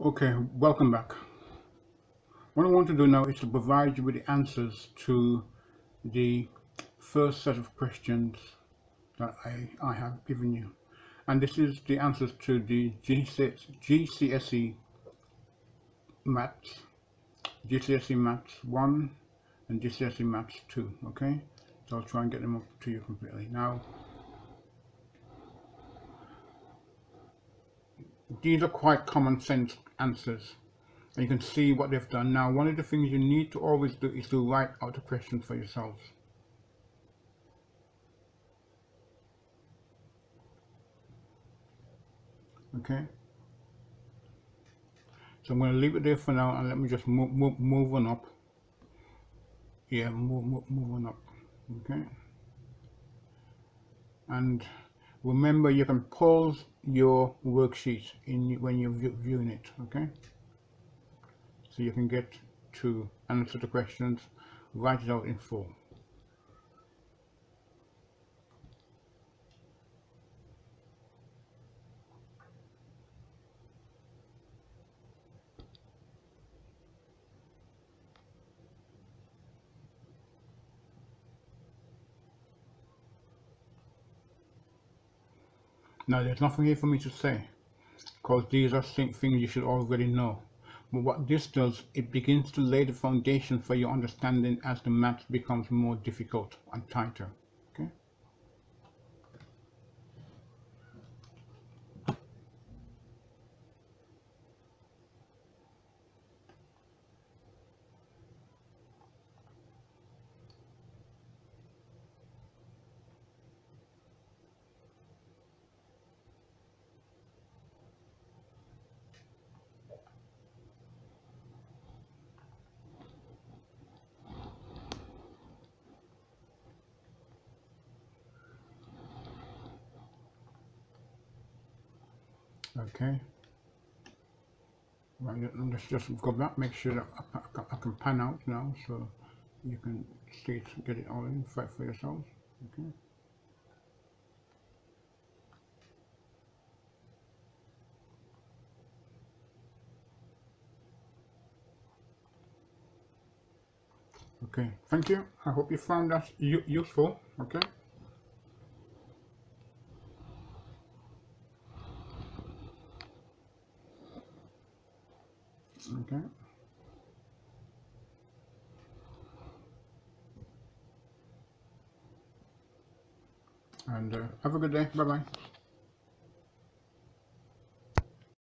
Okay, welcome back. What I want to do now is to provide you with the answers to the first set of questions that I have given you. And this is the answers to the GCSE Maths, GCSE Maths 1 and GCSE Maths 2, okay? So I'll try and get them up to you completely. Now, these are quite common sense answers. And you can see what they've done. Now, one of the things you need to always do is to write out the questions for yourselves. Okay, so I'm going to leave it there for now, and let me just move on up. Yeah, move on up. Okay, and remember, you can pause your worksheet when you're viewing it. Okay, so you can get to answer the questions, write it out in full. Now, there's nothing here for me to say, because these are things you should already know. But what this does, it begins to lay the foundation for your understanding as the math becomes more difficult and tighter. Okay. Okay. Right, let's just go back, make sure that I can pan out now so you can see it, get it all in for yourselves. Okay. Okay, thank you. I hope you found that useful. Okay. Okay. And have a good day. Bye bye.